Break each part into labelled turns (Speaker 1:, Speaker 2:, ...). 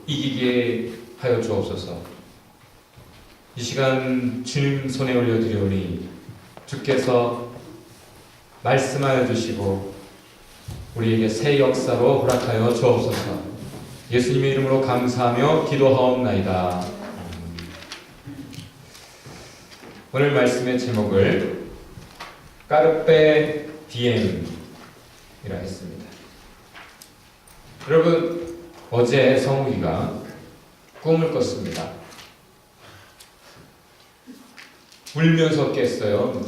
Speaker 1: 이기게 하여 주옵소서. 이 시간 주님 손에 올려드리오니 주께서 말씀하여 주시고 우리에게 새 역사로 허락하여 주옵소서. 예수님의 이름으로 감사하며 기도하옵나이다. 오늘 말씀의 제목을 까르페 디엠이라 했습니다. 여러분, 어제 성욱이가 꿈을 꿨습니다. 울면서 깼어요.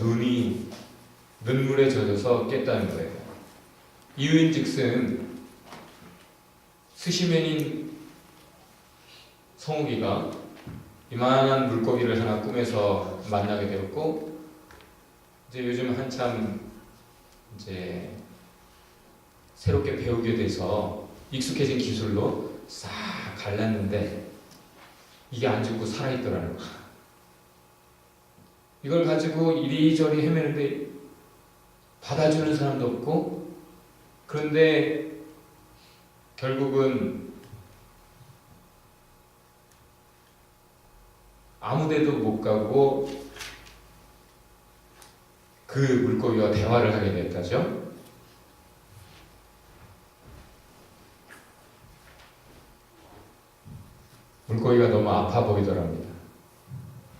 Speaker 1: 눈물에 젖어서 깼다는 거예요. 이유인즉슨 스시맨인 성욱이가 이만한 물고기를 하나 꿈에서 만나게 되었고, 이제 요즘 한참 이제 새롭게 배우게 돼서 익숙해진 기술로 싹 갈랐는데 이게 안 죽고 살아있더라는 거야. 이걸 가지고 이리저리 헤매는데 받아주는 사람도 없고, 그런데 결국은 아무데도 못 가고 그 물고기와 대화를 하게 됐다죠. 물고기가 너무 아파 보이더랍니다.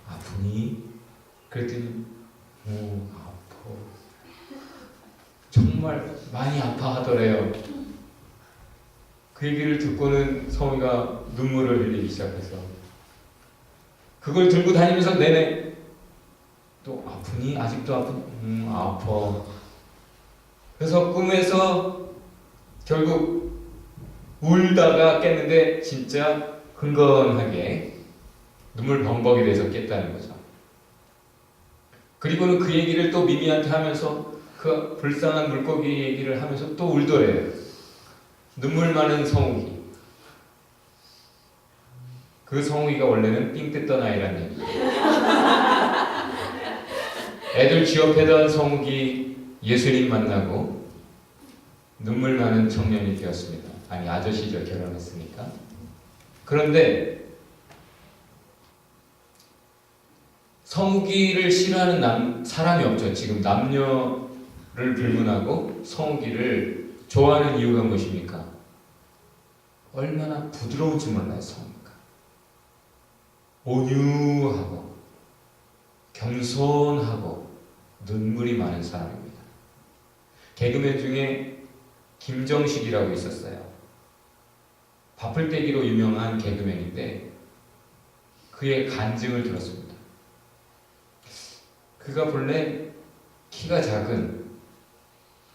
Speaker 1: 아프니? 그랬더니 아파. 정말 많이 아파하더래요. 그 얘기를 듣고는 성우가 눈물을 흘리기 시작해서 그걸 들고 다니면서 내내 또 아프니? 아직도 아프니? 아파. 그래서 꿈에서 결국 울다가 깼는데 진짜 흥건하게 눈물 범벅이 돼서 깼다는 거죠. 그리고는 그 얘기를 또 미미한테 하면서 그 불쌍한 물고기 얘기를 하면서 또 울더래요. 눈물 많은 성욱이. 그 성욱이가 원래는 삥 뜯던 아이란 얘기예요. 애들 취업하던 성욱이 예수님 만나고 눈물 많은 청년이 되었습니다. 아니, 아저씨죠. 결혼했으니까. 그런데 성욱이를 싫어하는 사람이 없죠. 지금 남녀를 불문하고 성욱이를 좋아하는 이유가 무엇입니까? 얼마나 부드러운지 몰라요. 성욱이가 온유하고 겸손하고 눈물이 많은 사람입니다. 개그맨 중에 김정식이라고 있었어요. 바풀떼기로 유명한 개그맨인데 그의 간증을 들었습니다. 그가 본래 키가 작은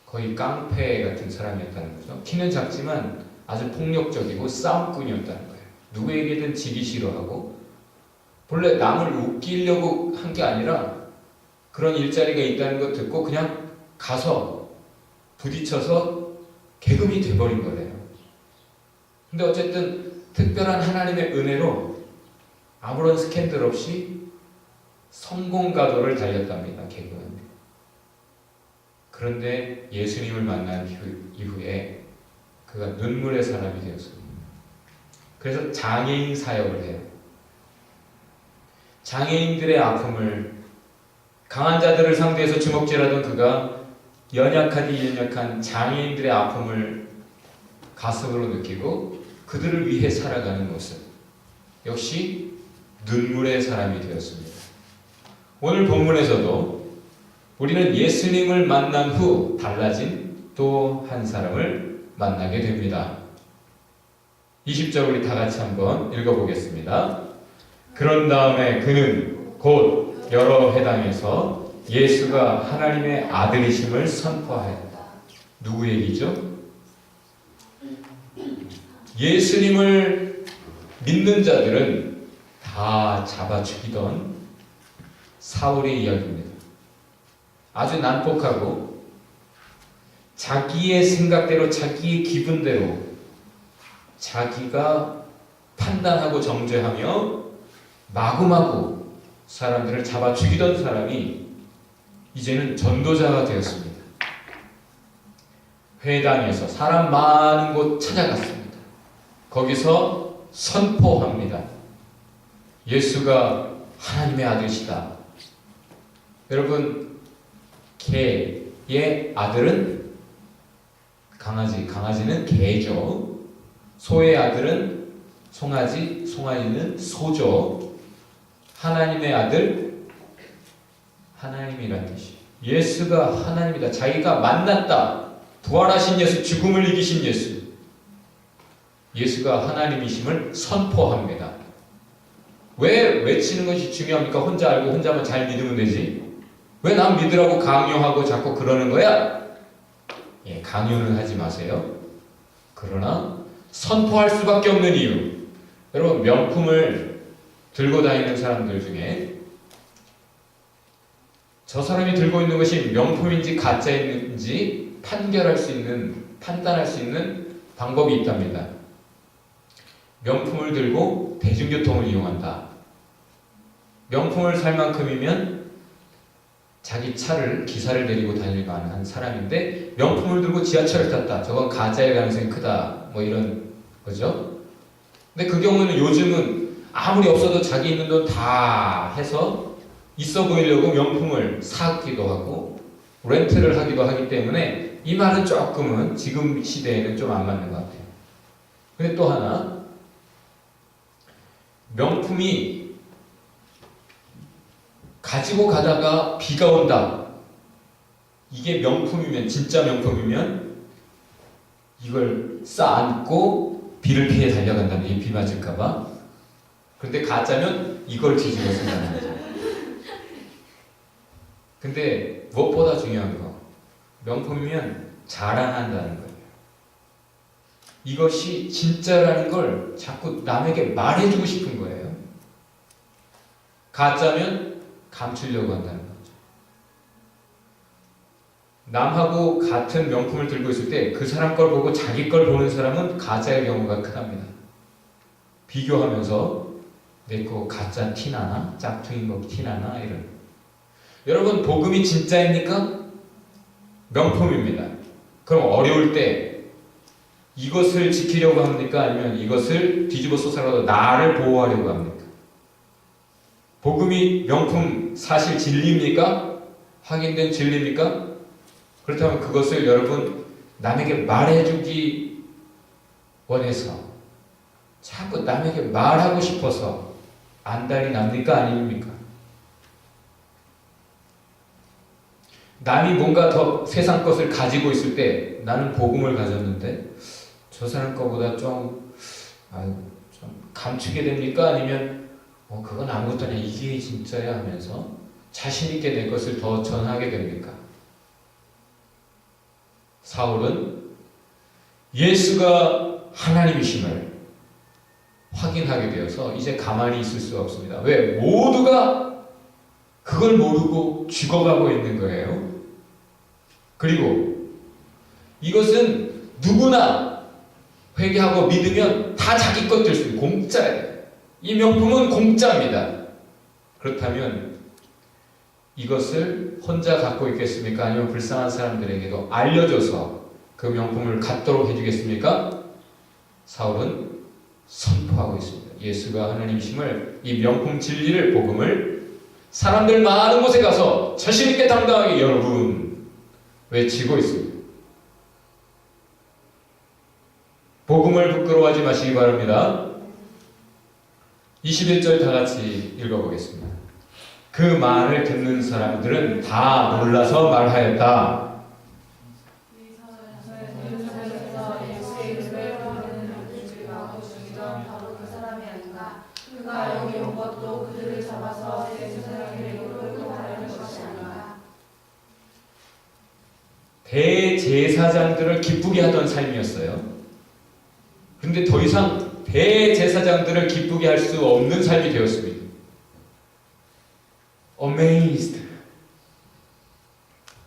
Speaker 1: 거의 깡패 같은 사람이었다는 거죠. 키는 작지만 아주 폭력적이고 싸움꾼이었다는 거예요. 누구에게든 지기 싫어하고, 본래 남을 웃기려고 한 게 아니라 그런 일자리가 있다는 거 듣고 그냥 가서 부딪혀서 개그맨이 돼버린 거래요. 근데 어쨌든 특별한 하나님의 은혜로 아무런 스캔들 없이 성공 가도를 달렸답니다. 개그맨. 그런데 예수님을 만난 이후에 그가 눈물의 사람이 되었습니다. 그래서 장애인 사역을 해요. 장애인들의 아픔을, 강한 자들을 상대해서 주먹질하던 그가 연약하디 연약한 장애인들의 아픔을 가슴으로 느끼고 그들을 위해 살아가는 모습, 역시 눈물의 사람이 되었습니다. 오늘 본문에서도 우리는 예수님을 만난 후 달라진 또 한 사람을 만나게 됩니다. 20절 우리 다 같이 한번 읽어보겠습니다. 그런 다음에 그는 곧 여러 회당에서 예수가 하나님의 아들이심을 선포하였다. 누구 얘기죠? 예수님을 믿는 자들은 다 잡아 죽이던 사울의 이야기입니다. 아주 난폭하고 자기의 생각대로, 자기의 기분대로 자기가 판단하고 정죄하며 마구마구 사람들을 잡아 죽이던 사람이 이제는 전도자가 되었습니다. 회당에서 사람 많은 곳 찾아갔습니다. 거기서 선포합니다. 예수가 하나님의 아들이시다. 여러분, 개의 아들은 강아지, 강아지는 개죠. 소의 아들은 송아지, 송아지는 소죠. 하나님의 아들, 하나님이란 뜻이에요. 예수가 하나님이다. 자기가 만났다. 부활하신 예수, 죽음을 이기신 예수. 예수가 하나님이심을 선포합니다. 왜 외치는 것이 중요합니까? 혼자 알고 혼자만 잘 믿으면 되지. 왜 난 믿으라고 강요하고 자꾸 그러는 거야? 예, 강요는 하지 마세요. 그러나 선포할 수밖에 없는 이유. 여러분, 명품을 들고 다니는 사람들 중에 저 사람이 들고 있는 것이 명품인지 가짜인지 판단할 수 있는 방법이 있답니다. 명품을 들고 대중교통을 이용한다. 명품을 살 만큼이면 자기 차를, 기사를 데리고 다닐 만한 사람인데 명품을 들고 지하철을 탔다. 저건 가짜일 가능성이 크다. 뭐 이런 거죠. 근데 그 경우에는 요즘은 아무리 없어도 자기 있는 돈 다 해서 있어 보이려고 명품을 사기도 하고 렌트를 하기도 하기 때문에 이 말은 조금은 지금 시대에는 좀 안 맞는 것 같아요. 근데 또 하나, 명품이 가지고 가다가 비가 온다. 이게 명품이면, 진짜 명품이면 이걸 쌓아안고 비를 피해 달려간다는, 이 비 맞을까봐. 그런데 가짜면 이걸 뒤집어 쓴다는 거죠. 근데 무엇보다 중요한 거, 명품이면 자랑한다는 거예요. 이것이 진짜라는 걸 자꾸 남에게 말해주고 싶은 거예요. 가짜면 감추려고 한다는 거죠. 남하고 같은 명품을 들고 있을 때 그 사람 걸 보고 자기 걸 보는 사람은 가짜일 경우가 크답니다. 비교하면서 내 거 가짜 티나나? 짝퉁인 거 티나나? 이런. 여러분, 복음이 진짜입니까? 명품입니다. 그럼 어려울 때 이것을 지키려고 합니까? 아니면 이것을 뒤집어 써서라도 나를 보호하려고 합니까? 복음이 명품, 사실 진리입니까? 확인된 진리입니까? 그렇다면 그것을 여러분 남에게 말해주기 원해서, 자꾸 남에게 말하고 싶어서 안달이 납니까? 아닙니까? 남이 뭔가 더 세상 것을 가지고 있을 때 나는 복음을 가졌는데 저 사람 거보다 좀 감추게 됩니까? 아니면 그건 아무것도 아니야, 이게 진짜야 하면서 자신 있게 내 것을 더 전하게 됩니까? 사울은 예수가 하나님이심을 확인하게 되어서 이제 가만히 있을 수가 없습니다. 왜? 모두가 그걸 모르고 죽어가고 있는 거예요. 그리고 이것은 누구나 회개하고 믿으면 다 자기 것 될 수 있는 공짜예요. 이 명품은 공짜입니다. 그렇다면 이것을 혼자 갖고 있겠습니까? 아니면 불쌍한 사람들에게도 알려줘서 그 명품을 갖도록 해주겠습니까? 사울은 선포하고 있습니다. 예수가 하나님이심을, 이 명품 진리를, 복음을 사람들 많은 곳에 가서 자신있게 당당하게 여러분 외치고 있습니다. 복음을 부끄러워하지 마시기 바랍니다. 21절 다 같이 읽어보겠습니다. 그 말을 듣는 사람들은 다 놀라서 말하였다.
Speaker 2: 그가 여기 온 것도 그들을 잡아서 대제사장 이름으로 끌고 가려는 것이 아닌가.
Speaker 1: 대제사장들을 기쁘게 하던 삶이었어요. 그런데 더 이상 대제사장들을 기쁘게 할 수 없는 삶이 되었습니다. Amazed.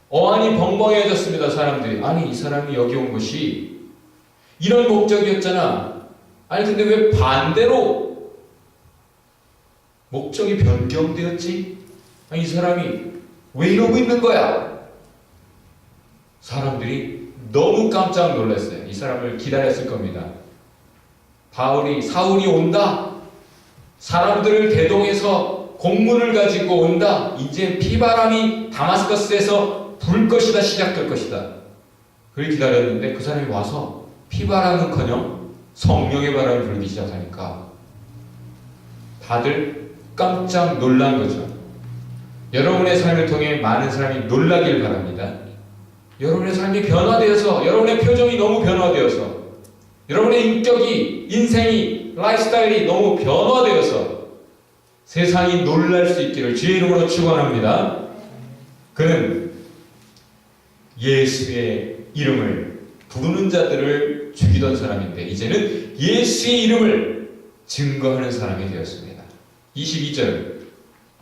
Speaker 1: 어안이 벙벙해졌습니다. 사람들이. 아니, 이 사람이 여기 온 것이 이런 목적이었잖아. 아니, 근데 왜 반대로 목적이 변경되었지? 아니, 이 사람이 왜 이러고 있는 거야? 사람들이 너무 깜짝 놀랐어요. 이 사람을 기다렸을 겁니다. 사울이 온다. 사람들을 대동해서 공문을 가지고 온다. 이제 피바람이 다마스커스에서 불 것이다. 시작될 것이다. 그를 기다렸는데 그 사람이 와서 피바람은커녕 성령의 바람이 불기 시작하니까 다들 깜짝 놀란 거죠. 여러분의 삶을 통해 많은 사람이 놀라길 바랍니다. 여러분의 삶이 변화되어서, 여러분의 표정이 너무 변화되어서, 여러분의 인격이, 인생이, 라이프스타일이 너무 변화되어서 세상이 놀랄 수 있기를 주의 이름으로 축원합니다. 그는 예수의 이름을 부르는 자들을 죽이던 사람인데 이제는 예수의 이름을 증거하는 사람이 되었습니다. 22절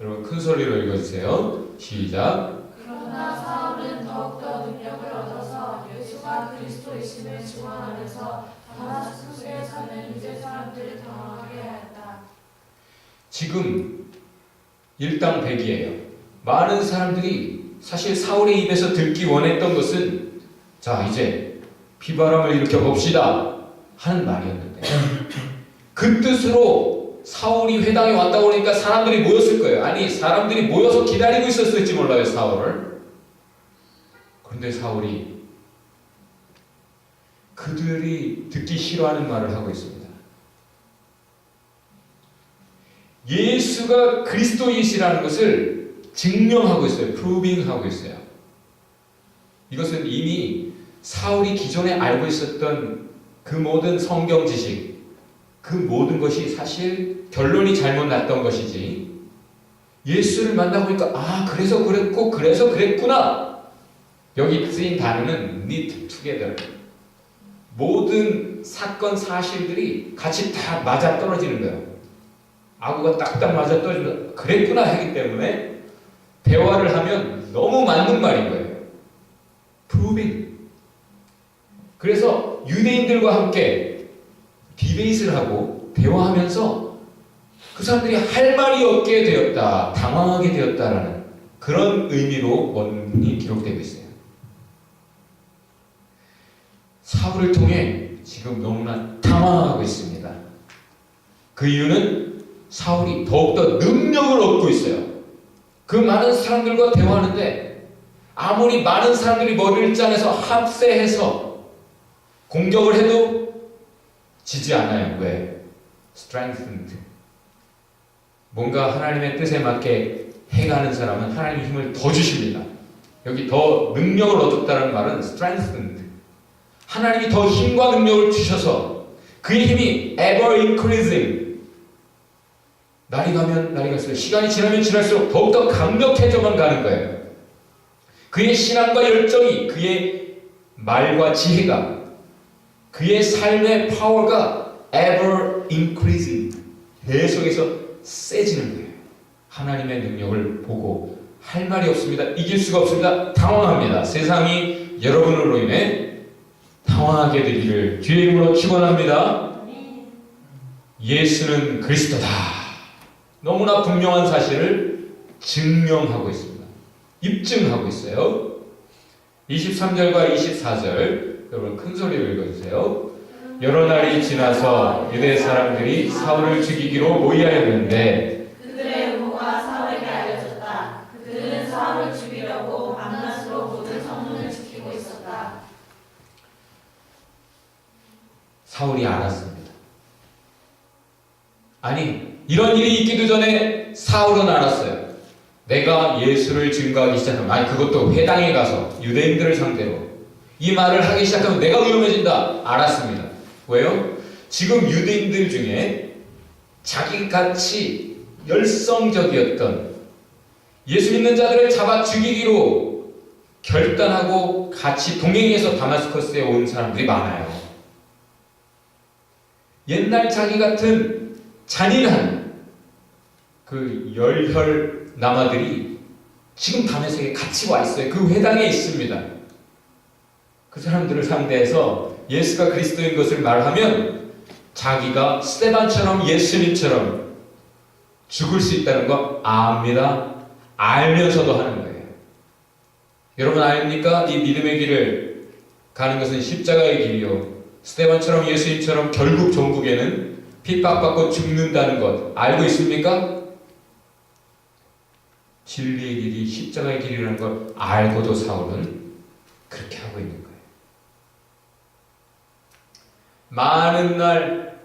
Speaker 1: 여러분 큰 소리로 읽어주세요. 시작.
Speaker 2: 그러나 사울은 더욱더 능력을 얻어서 예수가 그리스도이심을 증언하면서 다마스쿠스에 사는 유대 사람들을 당황하게 하였다.
Speaker 1: 지금 일당백이에요. 많은 사람들이 사실 사울의 입에서 듣기 원했던 것은 자 이제 피바람을 일으켜 봅시다 하는 말이었는데 그 뜻으로 사울이 회당에 왔다고 하니까 사람들이 모였을 거예요. 아니 사람들이 모여서 기다리고 있었을지 몰라요 사울을. 그런데 사울이 그들이 듣기 싫어하는 말을 하고 있습니다. 예수가 그리스도이시라는 것을 증명하고 있어요. 프루빙하고 있어요. 이것은 이미 사울이 기존에 알고 있었던 그 모든 성경 지식, 그 모든 것이 사실 결론이 잘못 났던 것이지 예수를 만나고 보니까 아 그래서 그랬고 그래서 그랬구나. 여기 쓰인 단어는 knit together. 모든 사건 사실들이 같이 다 맞아떨어지는 거예요. 아구가 딱딱 맞아떨어지면 그랬구나 하기 때문에 대화를 하면 너무 맞는 말인 거예요. proving. 그래서 유대인들과 함께 디베이트를 하고 대화하면서 그 사람들이 할 말이 없게 되었다, 당황하게 되었다라는 그런 의미로 원문이 기록되고 있어요. 사울을 통해 지금 너무나 당황하고 있습니다. 그 이유는 사울이 더욱더 능력을 얻고 있어요. 그 많은 사람들과 대화하는데 아무리 많은 사람들이 머리를 짜내서 합세해서 공격을 해도 지지 않아요. 왜? strengthened. 뭔가 하나님의 뜻에 맞게 해가는 사람은 하나님의 힘을 더 주십니다. 여기 더 능력을 얻었다는 말은 strengthened. 하나님이 더 힘과 능력을 주셔서 그의 힘이 ever increasing. 날이 가면 날이 갈수록 시간이 지나면 지날수록 더욱더 강력해져만 가는 거예요. 그의 신앙과 열정이 그의 말과 지혜가 그의 삶의 파워가 ever increasing 계속해서 세지는 거예요. 하나님의 능력을 보고 할 말이 없습니다. 이길 수가 없습니다. 당황합니다. 세상이 여러분으로 인해 당황하게 되기를 주의 이름으로 축원합니다. 예수는 그리스도다. 너무나 분명한 사실을 증명하고 있습니다. 입증하고 있어요. 23절과 24절 여러분 큰 소리로 읽어주세요. 여러 날이 지나서 유대 사람들이 사울을 죽이기로 모의하였는데
Speaker 2: 그들의 음모가 사울에게 알려졌다. 그들은 사울을 죽이려고 밤낮으로 모든 성문을 지키고 있었다.
Speaker 1: 사울이 알았습니다. 아니 이런 일이 있기도 전에 사울은 알았어요. 내가 예수를 증거하기 시작하면 아니 그것도 회당에 가서 유대인들을 상대로 이 말을 하기 시작하면 내가 위험해진다. 알았습니다. 왜요? 지금 유대인들 중에 자기같이 열성적이었던 예수 믿는 자들을 잡아 죽이기로 결단하고 같이 동행해서 다마스커스에 온 사람들이 많아요. 옛날 자기 같은 잔인한 그 열혈 남아들이 지금 다메섹에 같이 와 있어요. 그 회당에 있습니다. 그 사람들을 상대해서 예수가 그리스도인 것을 말하면 자기가 스데반처럼 예수님처럼 죽을 수 있다는 거 압니다. 알면서도 하는 거예요. 여러분 아닙니까? 이 믿음의 길을 가는 것은 십자가의 길이요 스데반처럼 예수님처럼 결국 종국에는 핍박받고 죽는다는 것 알고 있습니까? 진리의 길이 십자가의 길이라는 걸 알고도 사울은 그렇게 하고 있는 거예요. 많은 날,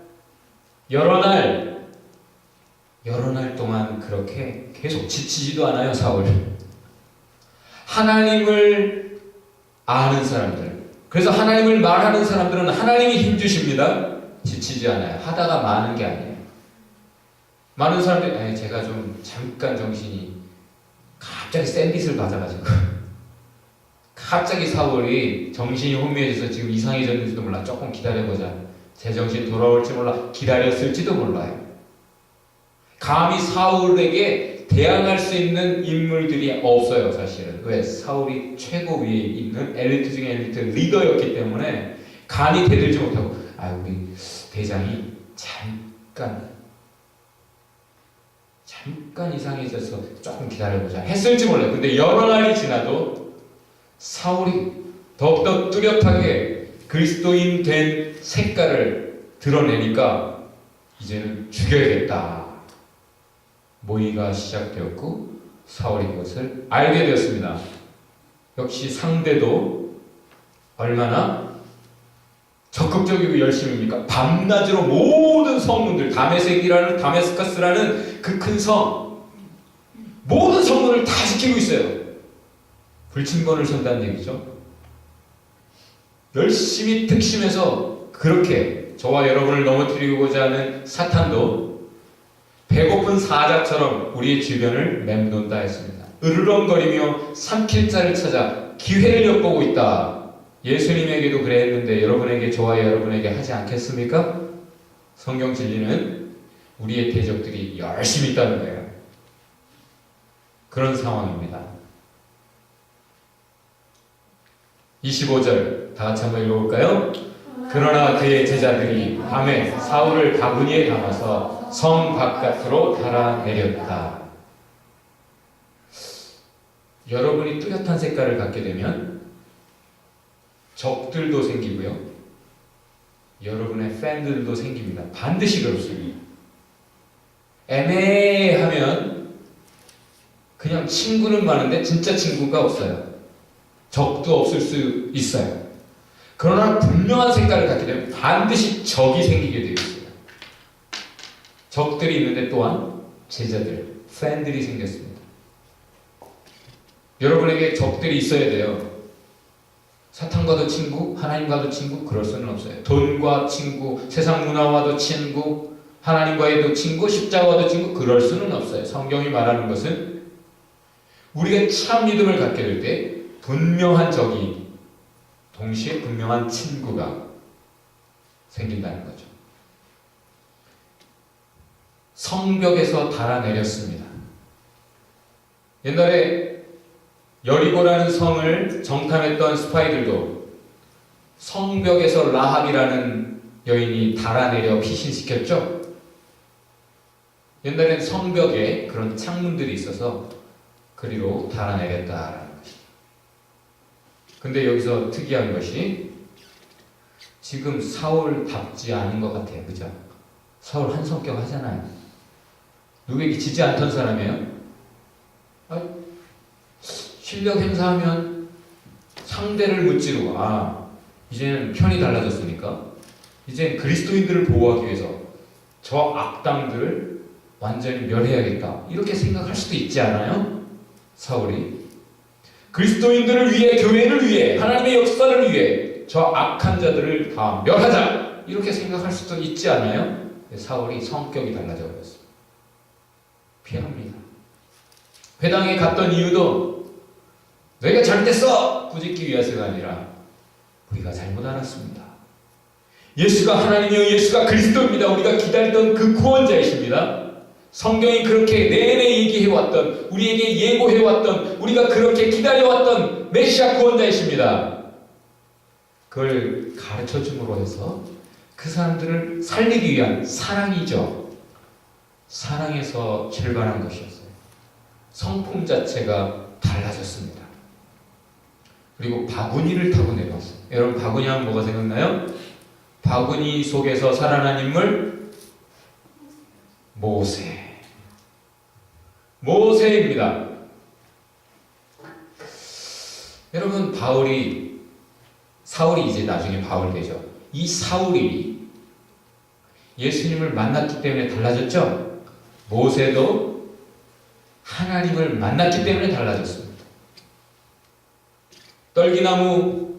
Speaker 1: 여러 날 동안 그렇게 계속 지치지도 않아요, 사울. 하나님을 아는 사람들, 그래서 하나님을 말하는 사람들은 하나님이 힘주십니다. 지치지 않아요. 하다가 마는 게 아니에요. 많은 사람들이 제가 좀 잠깐 정신이 갑자기 샌빗을 받아가지고 갑자기 사울이 정신이 혼미해져서 지금 이상해졌는지도 몰라. 조금 기다려보자. 제정신 돌아올지 몰라. 기다렸을지도 몰라요. 감히 사울에게 대항할 수 있는 인물들이 없어요, 사실은. 왜? 사울이 최고 위에 있는 엘리트 중에 엘리트 리더였기 때문에 감히 대들지 못하고 우리 대장이 잠깐 이상해져서 조금 기다려보자 했을지 몰라요. 근데 여러 날이 지나도 사울이 더욱더 뚜렷하게 그리스도인 된 색깔을 드러내니까 이제는 죽여야겠다. 모의가 시작되었고 사울이 그것을 알게 되었습니다. 역시 상대도 얼마나 적극적이고 열심입니까? 밤낮으로 모든 성문들, 다메스커스라는 그 큰 성, 모든 성문을 다 지키고 있어요. 불침번을 선다는 얘기죠. 열심히 특심해서 그렇게 저와 여러분을 넘어뜨리고자 하는 사탄도 배고픈 사자처럼 우리의 주변을 맴돈다 했습니다. 으르렁거리며 삼킬 자를 찾아 기회를 엿보고 있다. 예수님에게도 그래 했는데 여러분에게, 저와 여러분에게 하지 않겠습니까? 성경 진리는 우리의 대적들이 열심히 있다는 거예요. 그런 상황입니다. 25절 다 같이 한번 읽어볼까요? 그러나 그의 제자들이 밤에 사울을 바구니에 담아서 성 바깥으로 달아내렸다. 여러분이 뚜렷한 색깔을 갖게 되면 적들도 생기고요, 여러분의 팬들도 생깁니다. 반드시 그렇습니다. 애매하면 그냥 친구는 많은데 진짜 친구가 없어요. 적도 없을 수 있어요. 그러나 분명한 색깔을 갖게 되면 반드시 적이 생기게 되어 있어요. 적들이 있는데 또한 제자들, 팬들이 생겼습니다. 여러분에게 적들이 있어야 돼요. 사탄과도 친구, 하나님과도 친구, 그럴 수는 없어요. 돈과 친구, 세상 문화와도 친구, 하나님과도 친구, 십자가와도 친구, 그럴 수는 없어요. 성경이 말하는 것은 우리가 참 믿음을 갖게 될 때 분명한 적이 동시에 분명한 친구가 생긴다는 거죠. 성벽에서 달아내렸습니다. 옛날에 여리고라는 성을 정탐했던 스파이들도 성벽에서 라합이라는 여인이 달아내려 피신시켰죠. 옛날엔 성벽에 그런 창문들이 있어서 그리로 달아내렸다라는 것이죠. 근데 여기서 특이한 것이 지금 사울답지 않은 것 같아요. 그죠? 사울 한 성격 하잖아요. 누구에게 지지 않던 사람이에요. 실력 행사하면 상대를 무찌르고 이제는 편이 달라졌으니까 이제 그리스도인들을 보호하기 위해서 저 악당들을 완전히 멸해야겠다 이렇게 생각할 수도 있지 않아요? 사울이 그리스도인들을 위해, 교회를 위해, 하나님의 역사를 위해 저 악한 자들을 다 멸하자 이렇게 생각할 수도 있지 않아요? 사울이 성격이 달라져 버렸어요. 피합니다. 회당에 갔던 이유도 너희가 잘못했어! 꾸짖기 위해서가 아니라 우리가 잘못 알았습니다. 예수가 하나님이요 예수가 그리스도입니다. 우리가 기다리던 그 구원자이십니다. 성경이 그렇게 내내 얘기해왔던, 우리에게 예고해왔던, 우리가 그렇게 기다려왔던 메시아 구원자이십니다. 그걸 가르쳐줌으로 해서 그 사람들을 살리기 위한 사랑이죠. 사랑에서 출발한 것이었어요. 성품 자체가 달라졌습니다. 그리고 바구니를 타고 내려왔어요. 여러분 바구니 하면 뭐가 생각나요? 바구니 속에서 살아난 인물 모세입니다. 여러분, 사울이 이제 나중에 바울이 되죠. 이 사울이 예수님을 만났기 때문에 달라졌죠. 모세도 하나님을 만났기 때문에 달라졌습니다. 떨기나무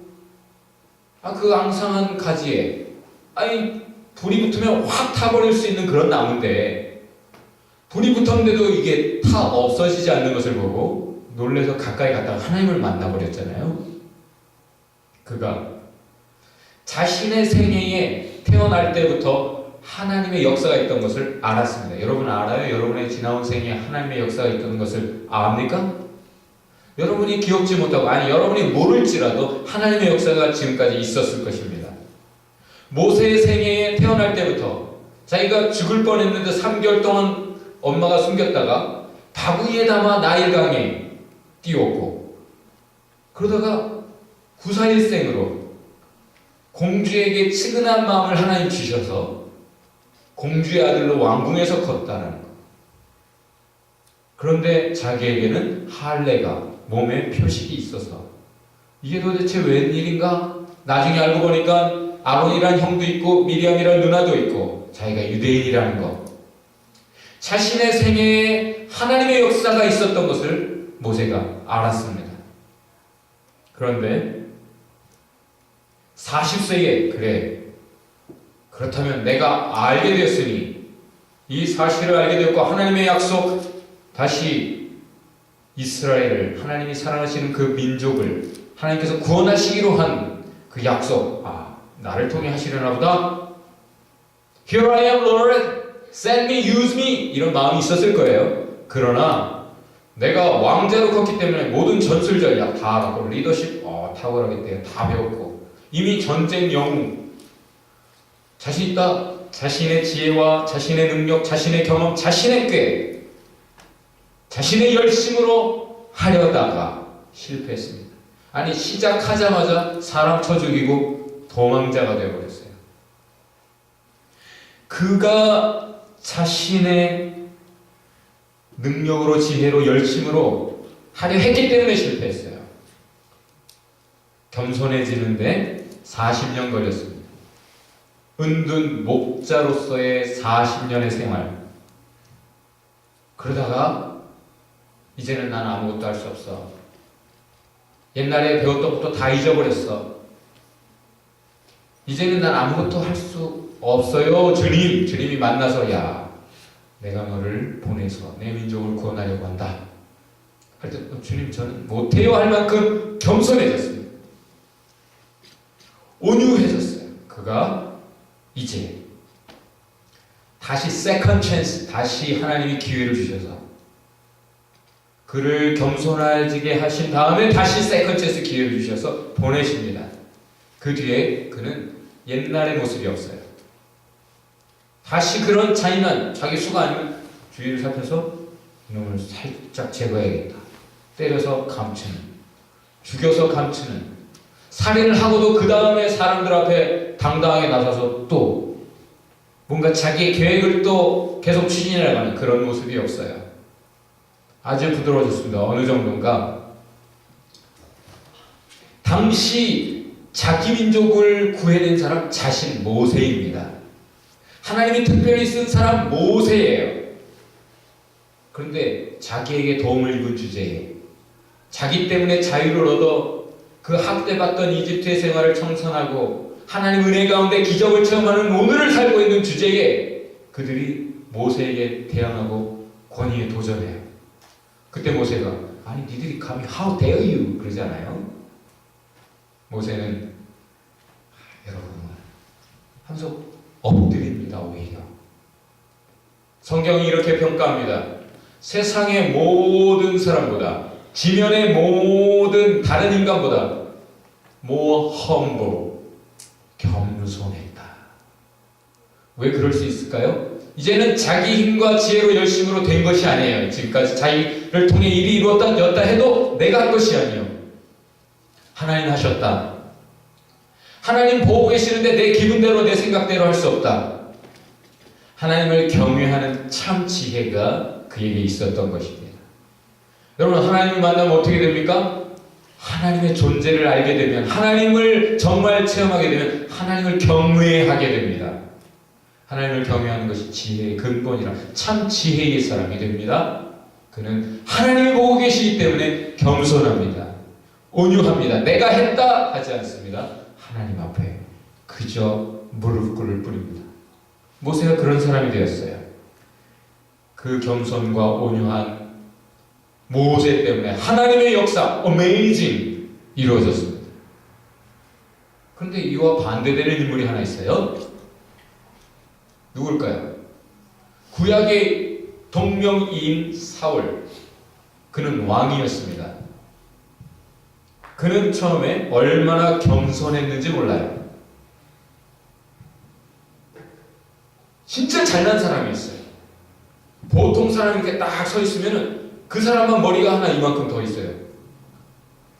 Speaker 1: 그 앙상한 가지에 불이 붙으면 확 타버릴 수 있는 그런 나무인데 불이 붙었는데도 이게 타 없어지지 않는 것을 보고 놀래서 가까이 갔다가 하나님을 만나버렸잖아요. 그가 자신의 생애에 태어날 때부터 하나님의 역사가 있던 것을 알았습니다. 여러분 알아요? 여러분의 지나온 생애에 하나님의 역사가 있던 것을 압니까? 여러분이 기억지 못하고 여러분이 모를지라도 하나님의 역사가 지금까지 있었을 것입니다. 모세의 생애에 태어날 때부터 자기가 죽을 뻔했는데 3개월 동안 엄마가 숨겼다가 바구니에 담아 나일강에 띄웠고 그러다가 구사일생으로 공주에게 측은한 마음을 하나님 주셔서 공주의 아들로 왕궁에서 컸다는 것. 그런데 자기에게는 할례가 몸에 표식이 있어서 이게 도대체 웬일인가? 나중에 알고 보니까 아론이란 형도 있고 미리암이란 누나도 있고 자기가 유대인이라는 것. 자신의 생애에 하나님의 역사가 있었던 것을 모세가 알았습니다. 그런데 40세에 그렇다면 내가 알게 되었으니 이 사실을 알게 되었고 하나님의 약속 다시 이스라엘을 하나님이 사랑하시는 그 민족을 하나님께서 구원하시기로 한 그 약속 나를 통해 하시려나 보다. Here I am, Lord. Send me, use me. 이런 마음이 있었을 거예요. 그러나 내가 왕자로 컸기 때문에 모든 전술 전략 다 알았고 리더십 탁월하겠대요. 다 배웠고 이미 전쟁 영웅 자신 있다. 자신의 지혜와 자신의 능력, 자신의 경험, 자신의 꾀, 자신의 열심으로 하려다가 실패했습니다. 시작하자마자 사람 쳐 죽이고 도망자가 되어버렸어요. 그가 자신의 능력으로 지혜로 열심으로 하려 했기 때문에 실패했어요. 겸손해지는데 40년 걸렸습니다. 은둔 목자로서의 40년의 생활. 그러다가 이제는 난 아무것도 할 수 없어. 옛날에 배웠던 것도 다 잊어버렸어. 이제는 난 아무것도 할 수 없어요. 주님이 만나서 내가 너를 보내서 내 민족을 구원하려고 한다. 할 때 주님 저는 못해요 할 만큼 겸손해졌습니다. 온유해졌어요. 그가 이제 다시 세컨 찬스, 다시 하나님이 기회를 주셔서 그를 겸손해지게 하신 다음에 다시 세컨 찬스 기회를 주셔서 보내십니다. 그 뒤에 그는 옛날의 모습이 없어요. 다시 그런 잔인한 자기 수가 아니면 주위를 살펴서 이놈을 살짝 제거해야겠다. 때려서 감추는, 죽여서 감추는, 살인을 하고도 그 다음에 사람들 앞에 당당하게 나서서 또 뭔가 자기의 계획을 또 계속 추진해 나가는 그런 모습이 없어요. 아주 부드러워졌습니다. 어느 정도인가? 당시 자기 민족을 구해낸 사람 자신 모세입니다. 하나님이 특별히 쓴 사람 모세예요. 그런데 자기에게 도움을 입은 주제에 자기 때문에 자유를 얻어 그 학대받던 이집트의 생활을 청산하고 하나님 은혜 가운데 기적을 체험하는 오늘을 살고 있는 주제에 그들이 모세에게 대항하고 권위에 도전해요. 그때 모세가 니들이 감히 How dare you 그러잖아요. 모세는 여러분 하면서 엎드립니다. 오히려 성경이 이렇게 평가합니다. 세상의 모든 사람보다 지면의 모든 다른 인간보다 more humble 겸손했다. 왜 그럴 수 있을까요? 이제는 자기 힘과 지혜로 열심으로 된 것이 아니에요. 지금까지 자기를 통해 일이 이루어졌다 해도 내가 한 것이 아니에요. 하나님 하셨다. 하나님 보고 계시는데 내 기분대로 내 생각대로 할 수 없다. 하나님을 경외하는 참 지혜가 그에게 있었던 것입니다. 여러분, 하나님을 만나면 어떻게 됩니까? 하나님의 존재를 알게 되면, 하나님을 정말 체험하게 되면 하나님을 경외하게 됩니다. 하나님을 경외하는 것이 지혜의 근본이라 참 지혜의 사람이 됩니다. 그는 하나님을 보고 계시기 때문에 겸손합니다. 온유합니다. 내가 했다 하지 않습니다. 하나님 앞에 그저 무릎 꿇을 뿐입니다. 모세가 그런 사람이 되었어요. 그 겸손과 온유한 모세 때문에 하나님의 역사 어메이징 이루어졌습니다. 그런데 이와 반대되는 인물이 하나 있어요. 누굴까요? 구약의 동명이인 사울. 그는 왕이었습니다. 그는 처음에 얼마나 겸손했는지 몰라요. 진짜 잘난 사람이었어요. 보통 사람이 이렇게 딱 서 있으면은 그 사람만 머리가 하나 이만큼 더 있어요.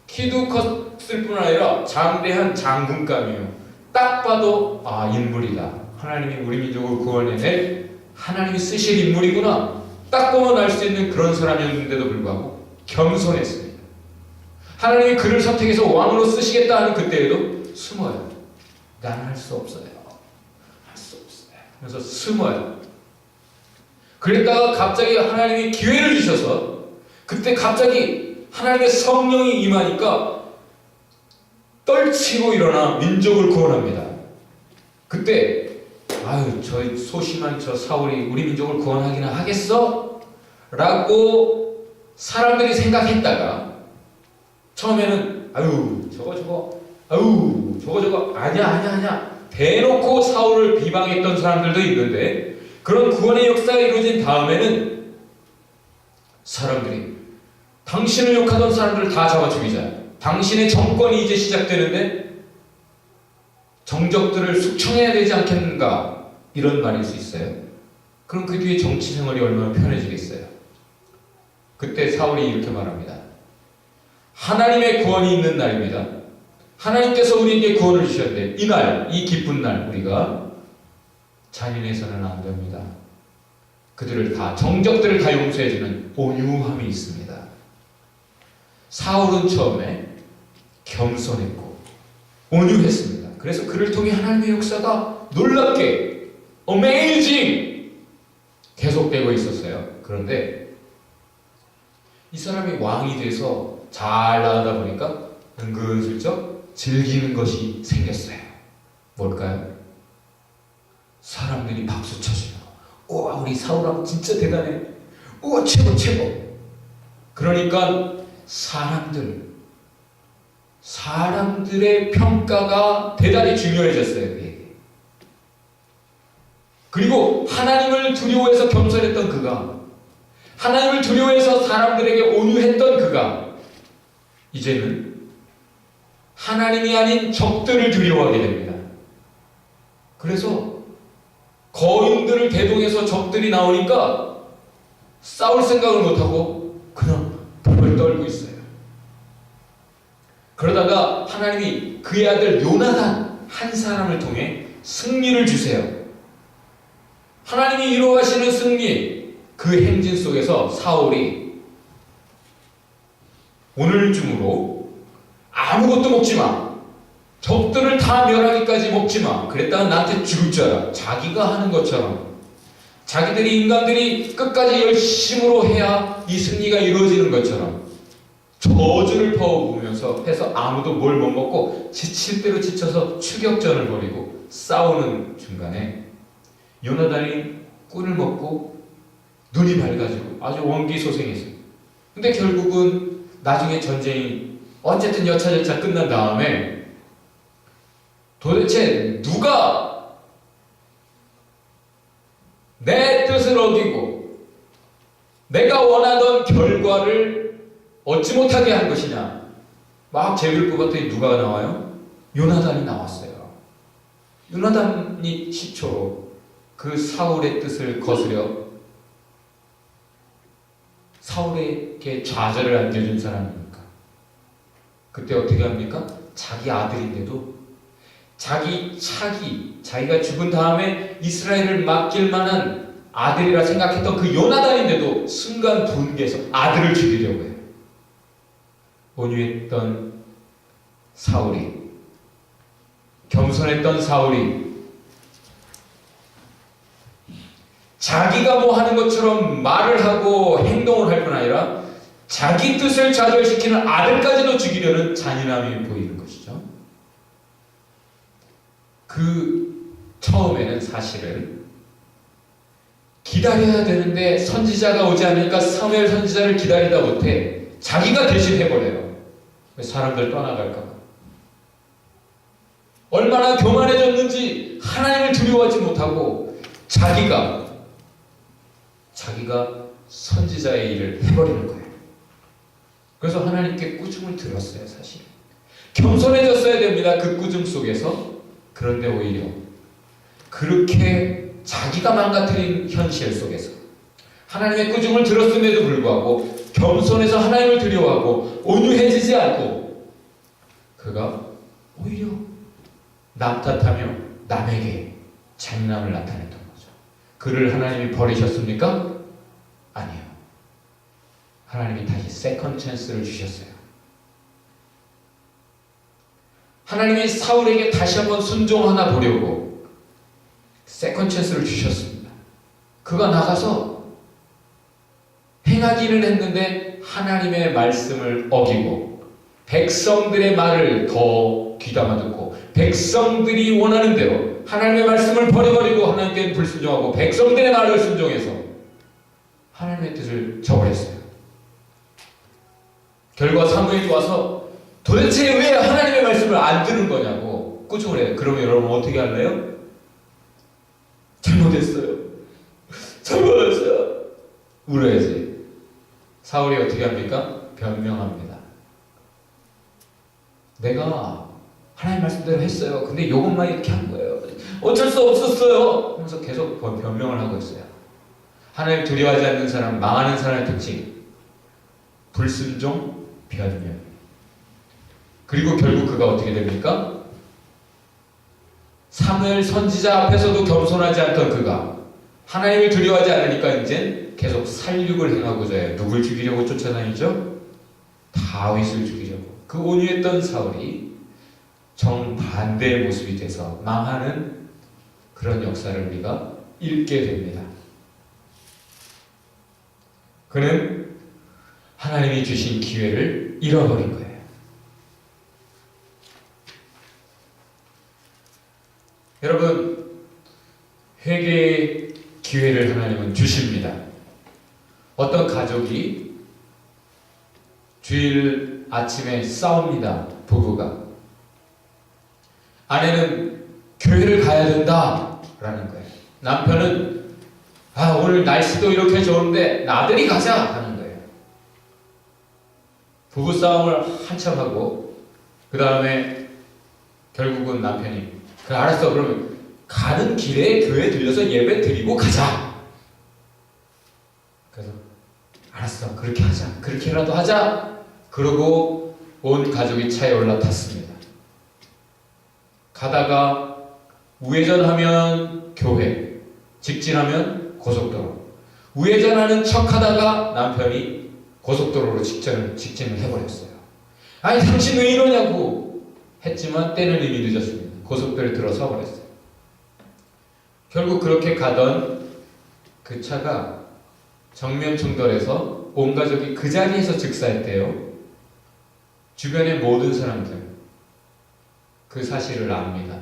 Speaker 1: 키도 컸을 뿐 아니라 장대한 장군감이에요. 딱 봐도 아, 인물이다. 하나님이 우리 민족을 구원해낼 하나님이 쓰실 인물이구나. 딱 보면 알 수 있는 그런 사람이었는데도 불구하고 겸손했습니다. 하나님이 그를 선택해서 왕으로 쓰시겠다 하는 그때에도 숨어요. 나는 할 수 없어요. 할 수 없어요. 그래서 숨어요. 그랬다가 갑자기 하나님이 기회를 주셔서 그때 갑자기 하나님의 성령이 임하니까 떨치고 일어나 민족을 구원합니다. 그때 아유, 저 소심한 저 사울이 우리 민족을 구원하기나 하겠어? 라고 사람들이 생각했다가 처음에는 아유 저거 아니야 대놓고 사울을 비방했던 사람들도 있는데 그런 구원의 역사가 이루어진 다음에는 사람들이 당신을 욕하던 사람들을 다 잡아 죽이자. 당신의 정권이 이제 시작되는데 정적들을 숙청해야 되지 않겠는가, 이런 말일 수 있어요. 그럼 그 뒤에 정치 생활이 얼마나 편해지겠어요. 그때 사울이 이렇게 말합니다. 하나님의 구원이 있는 날입니다. 하나님께서 우리에게 구원을 주셨는데 이 날, 이 기쁜 날 우리가 잔인해서는 안 됩니다. 그들을 다, 정적들을 다 용서해주는 온유함이 있습니다. 사울은 처음에 겸손했고 온유했습니다. 그래서 그를 통해 하나님의 역사가 놀랍게 어메이징 계속되고 있었어요. 그런데 이 사람이 왕이 돼서 잘 나가다 보니까 은근슬쩍 즐기는 것이 생겼어요. 뭘까요? 사람들이 박수 쳐주고, 우와, 우리 사울왕 진짜 대단해. 우와, 최고. 그러니까 사람들의 평가가 대단히 중요해졌어요. 그에게. 그리고 하나님을 두려워해서 겸손했던 그가, 하나님을 두려워해서 사람들에게 온유했던 그가 이제는 하나님이 아닌 적들을 두려워하게 됩니다. 그래서 거인들을 대동해서 적들이 나오니까 싸울 생각을 못하고 그냥 벌벌 떨고 있어요. 그러다가 하나님이 그의 아들 요나단 한 사람을 통해 승리를 주세요. 하나님이 이루어가시는 승리, 그 행진 속에서 사울이 오늘 중으로 아무것도 먹지 마. 적들을 다 멸하기까지 먹지 마. 그랬다가 나한테 죽을 줄 알아. 자기가 하는 것처럼. 인간들이 끝까지 열심으로 해야 이 승리가 이루어지는 것처럼 저주를 퍼부으면서 해서 아무도 뭘 못 먹고 지칠 대로 지쳐서 추격전을 벌이고 싸우는 중간에 요나단이 꿀을 먹고 눈이 밝아지고 아주 원기소생했어요. 근데 결국은 나중에 전쟁이 어쨌든 여차저차 끝난 다음에 도대체 누가 내 뜻을 어기고 내가 원하던 결과를 얻지 못하게 한 것이냐, 막 제비를 뽑았더니 누가 나와요? 요나단이 나왔어요. 요나단이 시초로 그 사울의 뜻을 거스려 사울에게 좌절을 안겨준 사람입니까? 그때 어떻게 합니까? 자기 아들인데도 자기가 죽은 다음에 이스라엘을 맡길 만한 아들이라 생각했던 그 요나단인데도 순간 분개해서 아들을 죽이려고 해요. 온유했던 사울이, 겸손했던 사울이 자기가 뭐 하는 것처럼 말을 하고 행동을 할 뿐 아니라 자기 뜻을 좌절시키는 아들까지도 죽이려는 잔인함이 보이는 것이죠. 그 처음에는 사실은 기다려야 되는데 선지자가 오지 않으니까 사무엘 선지자를 기다리다 못해 자기가 대신 해버려요. 사람들 떠나갈까 봐. 얼마나 교만해졌는지 하나님을 두려워하지 못하고 자기가 선지자의 일을 해버리는 거예요. 그래서 하나님께 꾸중을 들었어요. 사실 겸손해졌어야 됩니다. 그 꾸중 속에서. 그런데 오히려 그렇게 자기가 망가뜨린 현실 속에서 하나님의 꾸중을 들었음에도 불구하고 겸손해서 하나님을 두려워하고 온유해지지 않고 그가 오히려 남 탓하며 남에게 잔인함을 나타냈던 거죠. 그를 하나님이 버리셨습니까? 아니요. 하나님이 다시 세컨 찬스를 주셨어요. 하나님이 사울에게 다시 한번 순종하나 보려고 세컨 찬스를 주셨습니다. 그가 나가서 행하기는 했는데 하나님의 말씀을 어기고 백성들의 말을 더 귀담아 듣고 백성들이 원하는 대로 하나님의 말씀을 버려버리고 하나님께 불순종하고 백성들의 말을 순종해서 하나님의 뜻을 저버렸어요. 결과 사무엘이 와서 도대체 왜 하나님의 말씀을 안 듣는 거냐고 꾸중을 해요. 그러면 여러분 어떻게 할래요? 잘못했어요. 울어야지. 사울이 어떻게 합니까? 변명합니다. 내가 하나님 말씀대로 했어요. 근데 이것만 이렇게 한 거예요. 어쩔 수 없었어요. 하면서 계속 변명을 하고 있어요. 하나님 두려워하지 않는 사람, 망하는 사람의 특징. 불순종, 변명. 그리고 결국 그가 어떻게 됩니까? 사무엘 선지자 앞에서도 겸손하지 않던 그가 하나님을 두려워하지 않으니까 이제 계속 살육을 행하고자 해요. 누굴 죽이려고 쫓아다니죠? 다윗을 죽이려고. 그 온유했던 사울이 정반대의 모습이 돼서 망하는 그런 역사를 우리가 읽게 됩니다. 그는 하나님이 주신 기회를 잃어버린 거예요. 여러분, 회개의 기회를 하나님은 주십니다. 어떤 가족이 주일 아침에 싸웁니다. 부부가. 아내는 교회를 가야 된다 라는 거예요. 남편은 오늘 날씨도 이렇게 좋은데 나들이 가자 하는 거예요. 부부싸움을 한참 하고 그 다음에 결국은 남편이 그래 알았어 그러면 가는 길에 교회 들려서 예배 드리고 가자. 그래서 알았어 그렇게 하자. 그렇게라도 하자. 그러고 온 가족이 차에 올라탔습니다. 가다가 우회전하면 교회, 직진하면 고속도로. 우회전하는 척하다가 남편이 고속도로로 직진을 해버렸어요. 아니 당신 왜 이러냐고 했지만 때는 이미 늦었습니다. 고속도로에 들어서 버렸어요. 결국 그렇게 가던 그 차가 정면 충돌해서 온 가족이 그 자리에서 즉사했대요. 주변의 모든 사람들 그 사실을 압니다.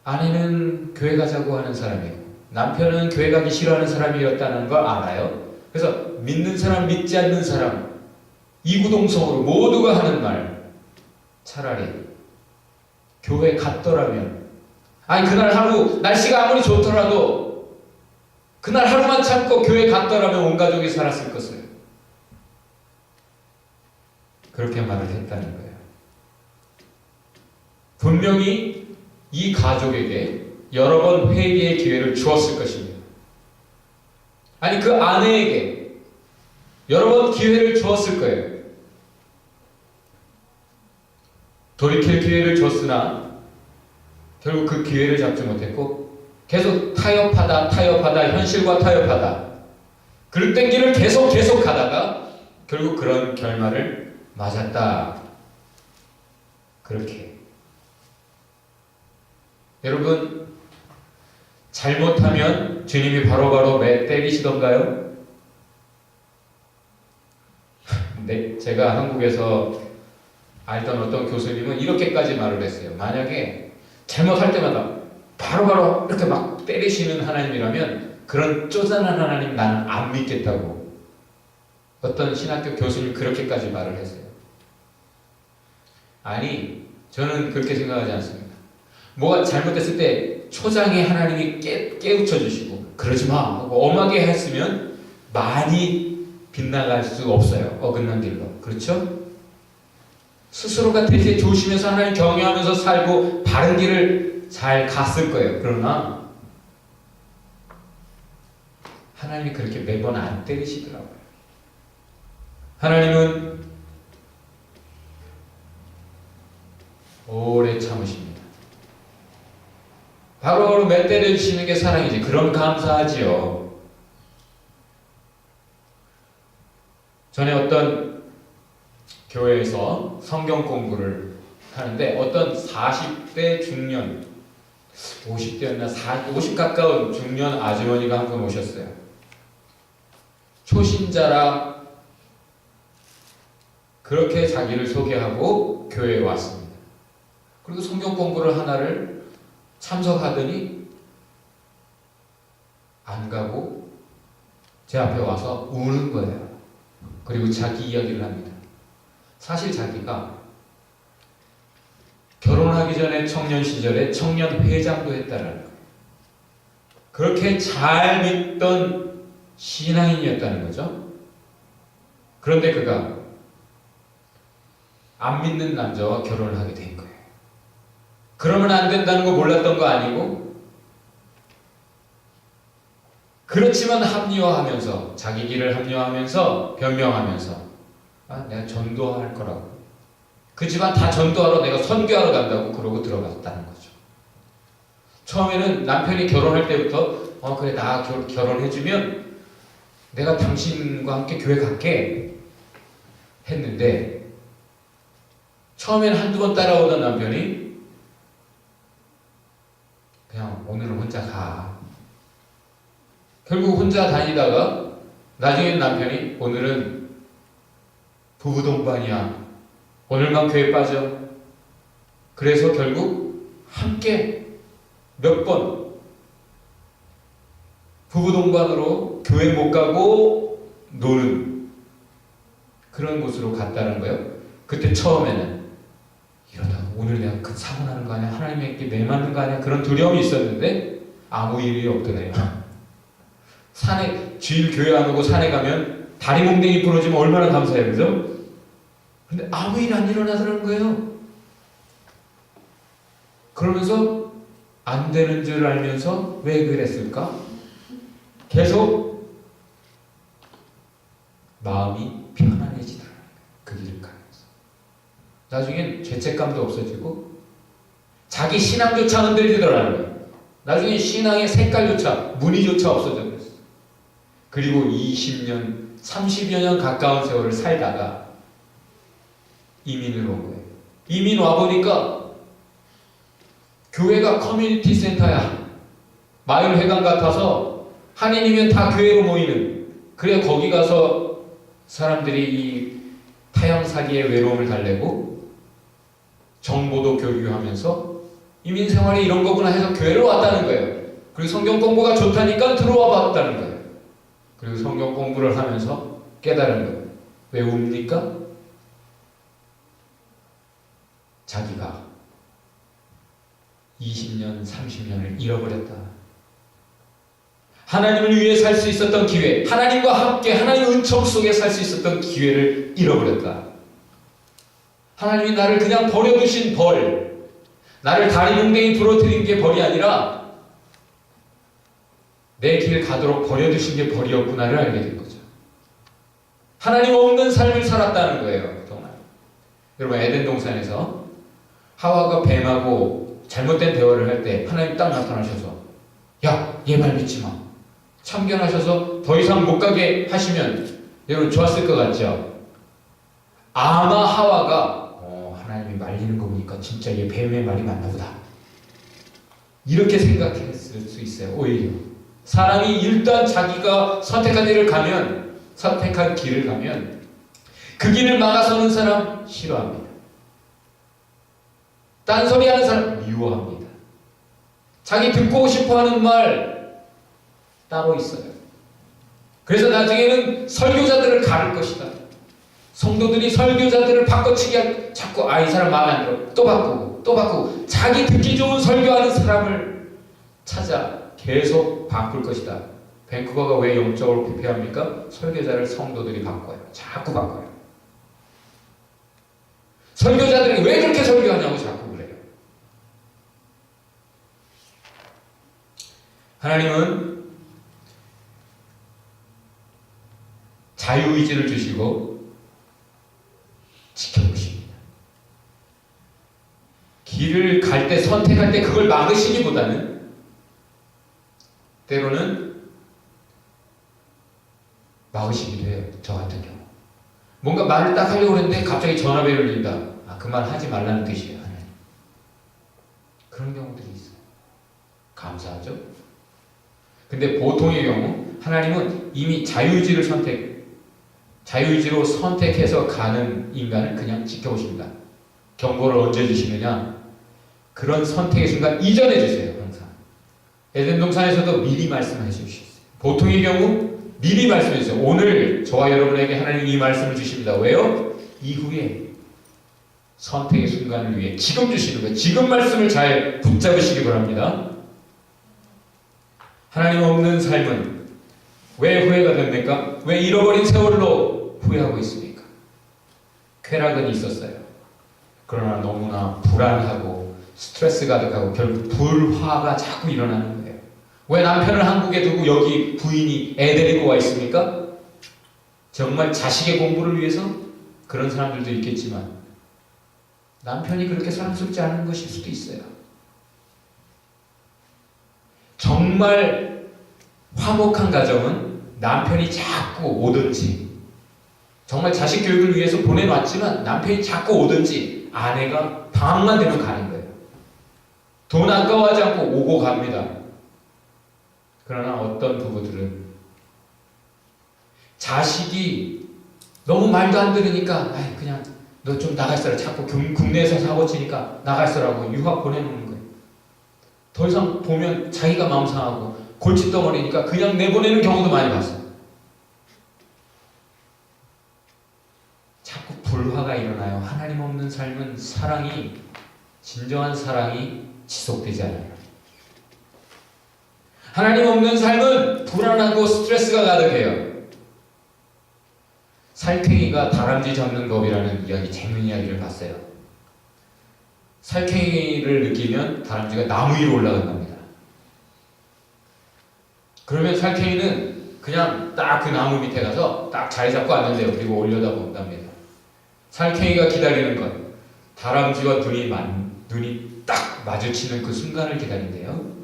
Speaker 1: 아내는 교회 가자고 하는 사람이고 남편은 교회 가기 싫어하는 사람이었다는 걸 알아요. 그래서 믿는 사람 믿지 않는 사람 이구동성으로 모두가 하는 말 차라리 교회 갔더라면 그날 하루 날씨가 아무리 좋더라도 그날 하루만 참고 교회 갔더라면 온 가족이 살았을 것을 그렇게 말을 했다는 거예요. 분명히 이 가족에게 여러 번 회개의 기회를 주었을 것입니다. 그 아내에게 여러 번 기회를 주었을 거예요. 돌이킬 기회를 줬으나 결국 그 기회를 잡지 못했고 계속 타협하다 현실과 타협하다 그릇된 길을 계속 가다가 결국 그런 결말을 맞았다. 그렇게 여러분 잘못하면 주님이 바로바로 매 때리시던가요? 네, 제가 한국에서 알던 어떤 교수님은 이렇게까지 말을 했어요. 만약에 잘못할 때마다 바로바로 이렇게 막 때리시는 하나님이라면 그런 쪼잔한 하나님 나는 안 믿겠다고 어떤 신학교 교수님 그렇게까지 말을 했어요. 아니 저는 그렇게 생각하지 않습니다. 뭐가 잘못됐을 때 초장에 하나님이 깨우쳐 주시고 그러지 마 하고 엄하게 했으면 많이 빗나갈 수 없어요. 어긋난 길로. 그렇죠? 스스로가 되게 조심해서 하나님 경외하면서 살고 바른 길을 잘 갔을 거예요. 그러나 하나님이 그렇게 매번 안 때리시더라고요. 하나님은 오래 참으십니다. 바로 매 때려주시는 게 사랑이지. 그럼 감사하지요. 전에 어떤 교회에서 성경 공부를 하는데 어떤 40대 중년 50대였나 50 가까운 중년 아주머니가 한 분 오셨어요. 초신자라 그렇게 자기를 소개하고 교회에 왔습니다. 그리고 성경 공부를 하나를 참석하더니 안 가고 제 앞에 와서 우는 거예요. 그리고 자기 이야기를 합니다. 사실 자기가 결혼하기 전에 청년 시절에 청년 회장도 했다라는 거예요. 그렇게 잘 믿던 신앙인이었다는 거죠. 그런데 그가 안 믿는 남자와 결혼을 하게 된 거예요. 그러면 안 된다는 거 몰랐던 거 아니고 그렇지만 합리화하면서 자기 길을 합리화하면서 변명하면서 내가 전도할 거라고 그 집안 다 전도하러 내가 선교하러 간다고 그러고 들어갔다는 거죠. 처음에는 남편이 결혼할 때부터 그래 나 결혼해주면 내가 당신과 함께 교회 갈게 했는데 처음에는 한두 번 따라오던 남편이 그냥 오늘은 혼자 가. 결국 혼자 다니다가 나중엔 남편이 오늘은 부부 동반이야. 오늘만 교회 빠져. 그래서 결국 함께 몇 번 부부 동반으로 교회 못 가고 노는 그런 곳으로 갔다는 거예요. 그때 처음에는 이러다가 오늘 내가 큰 사고 나는 거 아니야? 하나님에게 매 맞는 거 아니야? 그런 두려움이 있었는데 아무 일이 없더래요. 산에 주일 교회 안 오고 산에 가면 다리 몽댕이 부러지면 얼마나 감사해요, 그죠? 근데 아무 일 안 일어나더라는 거예요. 그러면서 안 되는 줄 알면서 왜 그랬을까? 계속 마음이 편안해지더라고요. 그 길을 가면서. 나중엔 죄책감도 없어지고 자기 신앙조차 흔들리더라는 거예요. 나중에 신앙의 색깔조차 무늬조차 없어져 버렸어요. 그리고 20년, 30여 년 가까운 세월을 살다가 이민을 온 거예요. 이민 와보니까 교회가 커뮤니티 센터야. 마을 회관 같아서 한인이면 다 교회로 모이는. 그래 거기 가서 사람들이 이 타향사기의 외로움을 달래고 정보도 교류하면서 이민 생활이 이런 거구나 해서 교회를 왔다는 거예요. 그리고 성경 공부가 좋다니까 들어와 봤다는 거예요. 그리고 성경 공부를 하면서 깨달은 거예요. 왜 웁니까? 자기가 20년, 30년을 잃어버렸다. 하나님을 위해 살 수 있었던 기회, 하나님과 함께 하나님의 은총 속에 살 수 있었던 기회를 잃어버렸다. 하나님이 나를 그냥 버려두신 벌, 나를 다리 몽댕이 부러뜨린 게 벌이 아니라 내 길 가도록 버려두신 게 벌이었구나를 알게 된 거죠. 하나님 없는 삶을 살았다는 거예요. 그동안. 여러분 에덴 동산에서 하와가 뱀하고 잘못된 대화를 할 때 하나님 딱 나타나셔서 야, 얘 말 믿지 마. 참견하셔서 더 이상 못 가게 하시면 여러분 좋았을 것 같죠? 아마 하와가 하나님이 말리는 거 보니까 진짜 얘 뱀의 말이 맞나 보다. 이렇게 생각했을 수 있어요. 오히려 사람이 일단 자기가 선택한 길을 가면 그 길을 막아서는 사람 싫어합니다. 딴소리 하는 사람 미워합니다. 자기 듣고 싶어하는 말 따로 있어요. 그래서 나중에는 설교자들을 가를 것이다. 성도들이 설교자들을 바꿔치기 자꾸 이 사람 마음에 안 들어. 또 바꾸고 자기 듣기 좋은 설교하는 사람을 찾아 계속 바꿀 것이다. 밴쿠버가 왜 영적으로 피폐합니까? 설교자를 성도들이 바꿔요. 자꾸 바꿔요. 설교자들이 왜 그렇게 설교하냐고 자꾸 그래요. 하나님은 자유의지를 주시고 지켜보십니다. 길을 갈 때, 선택할 때 그걸 막으시기보다는 때로는 막으시기도 해요. 저 같은 경우 뭔가 말을 딱 하려고 그랬는데 갑자기 전화벨이 울린다. 그 말 하지 말라는 뜻이에요. 하나님. 그런 경우들이 있어요. 감사하죠? 근데 보통의 경우 하나님은 이미 자유의지로 선택해서 가는 인간을 그냥 지켜보십니다. 경고를 언제 주시느냐? 그런 선택의 순간 이전해 주세요. 항상. 에덴 동산에서도 미리 말씀해 주셨어요. 보통의 경우 미리 말씀해 주세요. 오늘 저와 여러분에게 하나님 이 말씀을 주십니다. 왜요? 이후에 선택의 순간을 위해 지금 주시는 거예요. 지금 말씀을 잘 붙잡으시기 바랍니다. 하나님 없는 삶은 왜 후회가 됩니까? 왜 잃어버린 세월로 후회하고 있습니까? 쾌락은 있었어요. 그러나 너무나 불안하고 스트레스 가득하고 결국 불화가 자꾸 일어나는 거예요. 왜 남편을 한국에 두고 여기 부인이 애 데리고 와 있습니까? 정말 자식의 공부를 위해서? 그런 사람들도 있겠지만 남편이 그렇게 사랑스럽지 않은 것일 수도 있어요. 정말 화목한 가정은 남편이 자꾸 오든지, 정말 자식 교육을 위해서 보내놨지만 남편이 자꾸 오든지 아내가 방학만 되면 가는 거예요. 돈 아까워하지 않고 오고 갑니다. 그러나 어떤 부부들은 자식이 너무 말도 안 들으니까 그냥 너 좀 나가 있어라. 자꾸 국내에서 사고 치니까 나가 있어라고 유학 보내놓는 거예요. 더 이상 보면 자기가 마음 상하고 골칫덩어리니까 그냥 내보내는 경우도 많이 봤어요. 자꾸 불화가 일어나요. 하나님 없는 삶은 진정한 사랑이 지속되지 않아요. 하나님 없는 삶은 불안하고 스트레스가 가득해요. 살쾡이가 다람쥐 잡는 법이라는 이야기, 재밌는 이야기를 봤어요. 살쾡이를 느끼면 다람쥐가 나무 위로 올라간답니다. 그러면 살쾡이는 그냥 딱 그 나무 밑에 가서 딱 자리 잡고 앉는데요. 그리고 올려다 본답니다. 살쾡이가 기다리는 건 다람쥐와 눈이 딱 마주치는 그 순간을 기다린대요.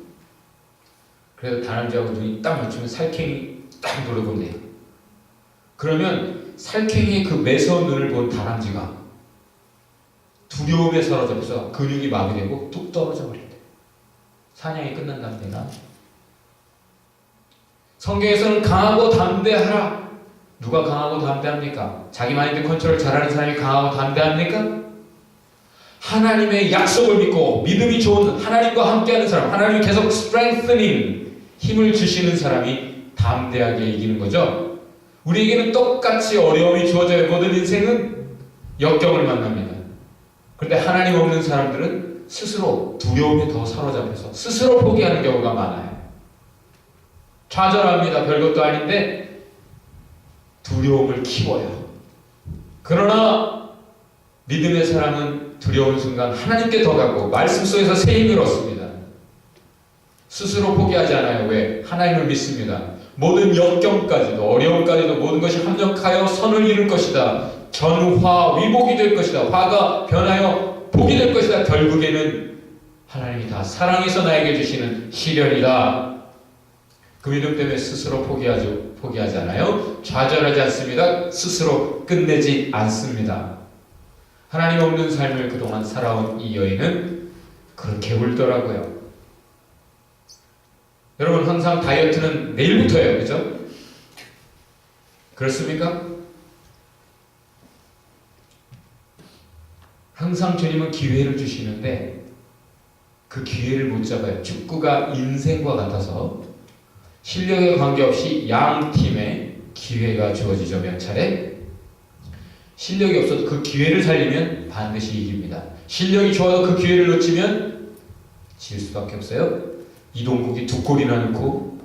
Speaker 1: 그래서 다람쥐하고 눈이 딱 마주치면 살쾡이 딱 노려본대요. 그러면 살쾡이의 그 매서운 눈을 본 다람쥐가 두려움에 사로잡혀서 근육이 마비되고 뚝 떨어져 버린대요. 사냥이 끝난답니다. 성경에서는 강하고 담대하라. 누가 강하고 담대합니까? 자기 마인드 컨트롤 잘하는 사람이 강하고 담대합니까? 하나님의 약속을 믿고 믿음이 좋은 하나님과 함께하는 사람, 하나님이 계속 strengthening, 힘을 주시는 사람이 담대하게 이기는 거죠. 우리에게는 똑같이 어려움이 주어져요. 모든 인생은 역경을 만납니다. 그런데 하나님 없는 사람들은 스스로 두려움에 더 사로잡혀서 스스로 포기하는 경우가 많아요. 좌절합니다. 별것도 아닌데 두려움을 키워요. 그러나 믿음의 사람은 두려운 순간 하나님께 더 가고 말씀 속에서 새 힘을 얻습니다. 스스로 포기하지 않아요. 왜? 하나님을 믿습니다. 모든 역경까지도 어려움까지도 모든 것이 합력하여 선을 이룰 것이다. 전화 위복이 될 것이다. 화가 변하여 복이 될 것이다. 결국에는 하나님이 다 사랑해서 나에게 주시는 시련이다. 그 믿음 때문에 스스로 포기하지 않아요. 좌절하지 않습니다. 스스로 끝내지 않습니다. 하나님 없는 삶을 그동안 살아온 이 여인은 그렇게 울더라고요. 여러분, 항상 다이어트는 내일부터예요. 그죠? 그렇습니까? 항상 주님은 기회를 주시는데 그 기회를 못 잡아요. 축구가 인생과 같아서 실력에 관계없이 양 팀에 기회가 주어지죠. 몇 차례. 실력이 없어도 그 기회를 살리면 반드시 이깁니다. 실력이 좋아도 그 기회를 놓치면 질 수밖에 없어요. 이동국이 2골이나 넣고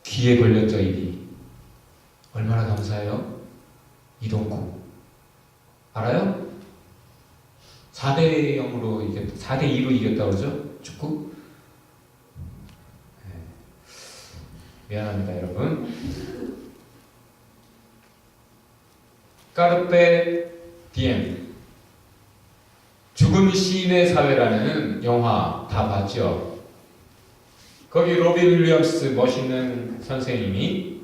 Speaker 1: 귀에 걸렸죠. 입이. 얼마나 감사해요. 이동국 알아요? 4대 0으로 4대 2로 이겼다고 그러죠? 축구? 미안합니다, 여러분. 까르페 디엠, 죽은 시인의 사회라는 영화 다 봤죠? 거기 로빈 윌리엄스 멋있는 선생님이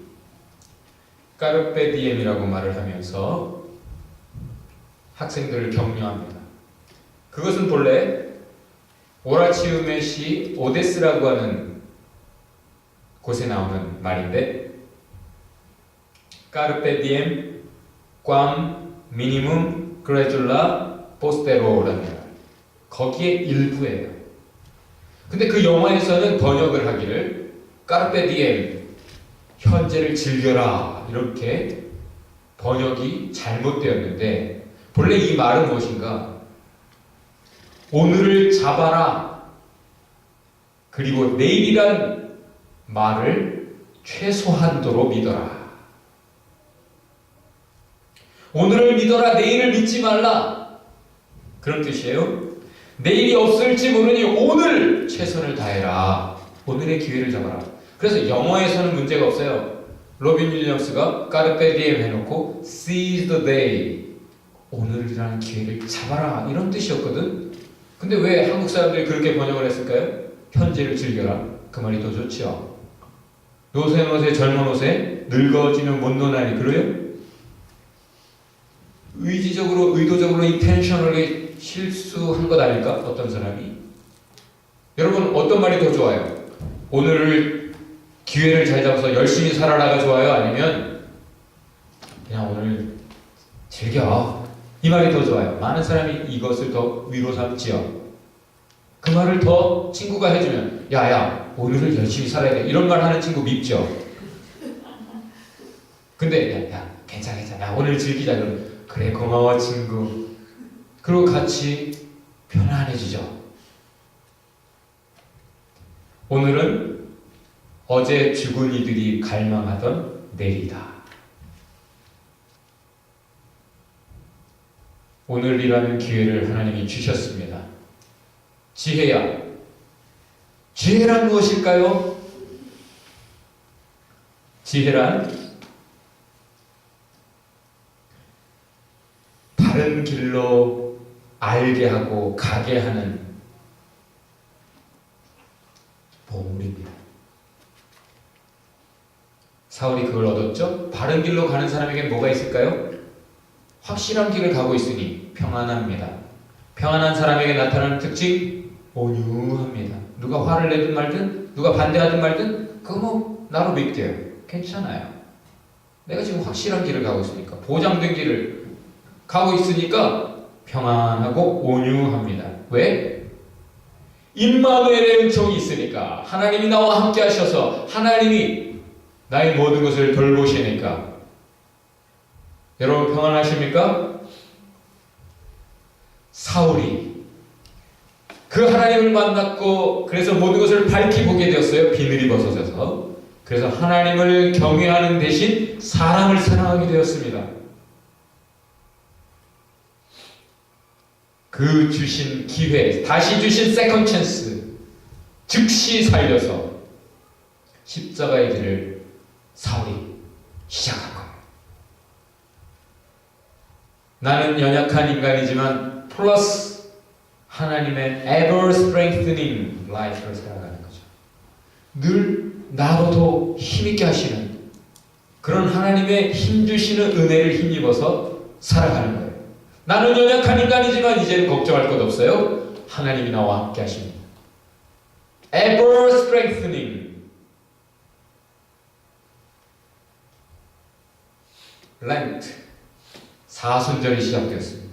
Speaker 1: 까르페 디엠이라고 말을 하면서 학생들을 격려합니다. 그것은 본래 오라치움의 시 오데스라고 하는 곳에 나오는 말인데, 까르페 디엠 꽝 미니멈 그레줄라 포스테로라는 말, 거기에 일부예요. 근데 그 영화에서는 번역을 하기를 까르페 디엠, 현재를 즐겨라, 이렇게 번역이 잘못되었는데, 본래 이 말은 무엇인가? 오늘을 잡아라, 그리고 내일이란 말을 최소한도로 믿어라. 오늘을 믿어라, 내일을 믿지 말라, 그런 뜻이에요. 내일이 없을지 모르니 오늘 최선을 다해라. 오늘의 기회를 잡아라. 그래서 영어에서는 문제가 없어요. 로빈 윌리엄스가 까르페 디엠 해놓고 seize the day, 오늘이라는 기회를 잡아라, 이런 뜻이었거든. 근데 왜 한국 사람들이 그렇게 번역을 했을까요? 현재를 즐겨라, 그 말이 더 좋죠. 노세 노세 젊은 옷에 늙어지면 못 노나니, 그래요? 의지적으로, 의도적으로, 인텐셔널리 실수한 것 아닐까? 어떤 사람이. 여러분, 어떤 말이 더 좋아요? 오늘을, 기회를 잘 잡아서 열심히 살아라가 좋아요? 아니면 그냥 오늘 즐겨, 이 말이 더 좋아요? 많은 사람이 이것을 더 위로 삼지요. 그 말을 더 친구가 해주면, 야야, 오늘을 열심히 살아야 돼, 이런 말 하는 친구 밉죠. 근데 야 괜찮아, 야 오늘 즐기자, 그러면 그래 고마워 친구, 그리고 같이 편안해지죠. 오늘은 어제 죽은 이들이 갈망하던 내일이다. 오늘이라는 기회를 하나님이 주셨습니다. 지혜야, 지혜란 무엇일까요? 지혜란 바른 길로 알게 하고 가게 하는 보물입니다. 사울이 그걸 얻었죠? 바른 길로 가는 사람에게 뭐가 있을까요? 확실한 길을 가고 있으니 평안합니다. 평안한 사람에게 나타나는 특징, 온유합니다. 누가 화를 내든 말든, 누가 반대하든 말든, 그거 뭐 나로 믿게요. 괜찮아요. 내가 지금 확실한 길을 가고 있으니까, 보장된 길을 가고 있으니까 평안하고 온유합니다. 왜? 임마누엘의 은총이 있으니까, 하나님이 나와 함께 하셔서 하나님이 나의 모든 것을 돌보시니까. 여러분 평안하십니까? 사울이 그 하나님을 만났고, 그래서 모든 것을 밝히 보게 되었어요. 비늘이 벗어져서. 그래서 하나님을 경외하는 대신 사람을 사랑하게 되었습니다. 그 주신 기회, 다시 주신 세컨 찬스, 즉시 살려서 십자가의 길을 사울이 시작한 겁니다. 나는 연약한 인간이지만 플러스 하나님의 ever strengthening life를 살아가는 거죠. 늘 나로도 힘있게 하시는 그런 하나님의 힘주시는 은혜를 힘입어서 살아가는 거예요. 나는 연약한 인간이지만 이제는 걱정할 것 없어요. 하나님이 나와 함께 하십니다. ever strengthening Lent 사순절이 시작되었습니다.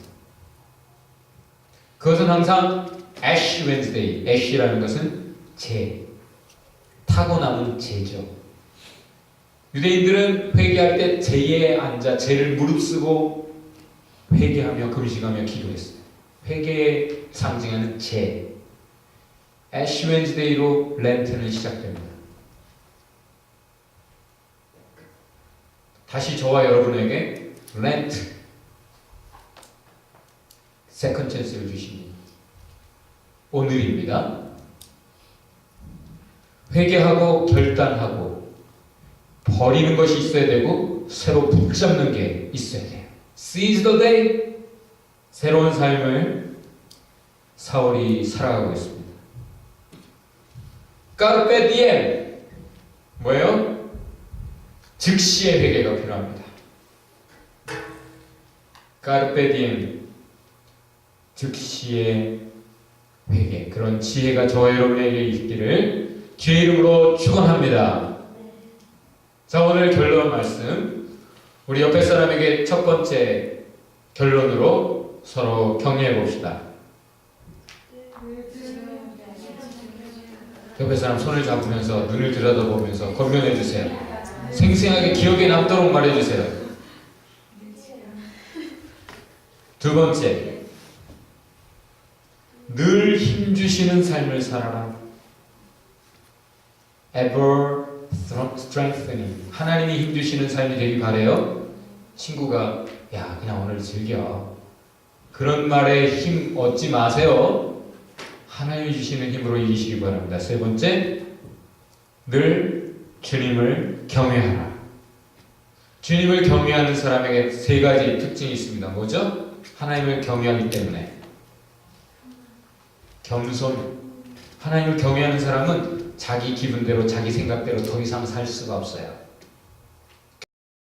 Speaker 1: 그것은 항상 Ash Wednesday, Ash라는 것은 재, 타고 남은 재죠. 유대인들은 회개할 때 재에 앉아 재를 무릅쓰고 회개하며 금식하며 기도했어요. 회개에 상징하는 재, Ash Wednesday로 렌트는 시작됩니다. 다시 저와 여러분에게 렌트 세컨 찬스를 주십니다. 오늘입니다. 회개하고 결단하고 버리는 것이 있어야 되고 새로 붙잡는 게 있어야 돼요. Seize the day. 새로운 삶을 사울이 살아가고 있습니다. Carpe diem. 뭐예요? 즉시의 회개가 필요합니다. Carpe diem. 즉시의 회개. 그런 지혜가 저와 여러분에게 있기를 주의 이름으로 축원합니다. 자, 오늘 결론 말씀. 우리 옆에 사람에게 첫 번째 결론으로 서로 격려해 봅시다. 옆에 사람 손을 잡으면서 눈을 들여다보면서 권면해 주세요. 생생하게 기억에 남도록 말해 주세요. 두 번째, 늘 힘주시는 삶을 살아라. Ever strengthening. 하나님이 힘주시는 삶이 되길 바래요. 친구가 야 그냥 오늘 즐겨. 그런 말에 힘 얻지 마세요. 하나님이 주시는 힘으로 이기시기 바랍니다. 세 번째, 늘 주님을 경외하라. 주님을 경외하는 사람에게 세 가지 특징이 있습니다. 뭐죠? 하나님을 경외하기 때문에 겸손. 하나님을 경외하는 사람은 자기 기분대로 자기 생각대로 더 이상 살 수가 없어요.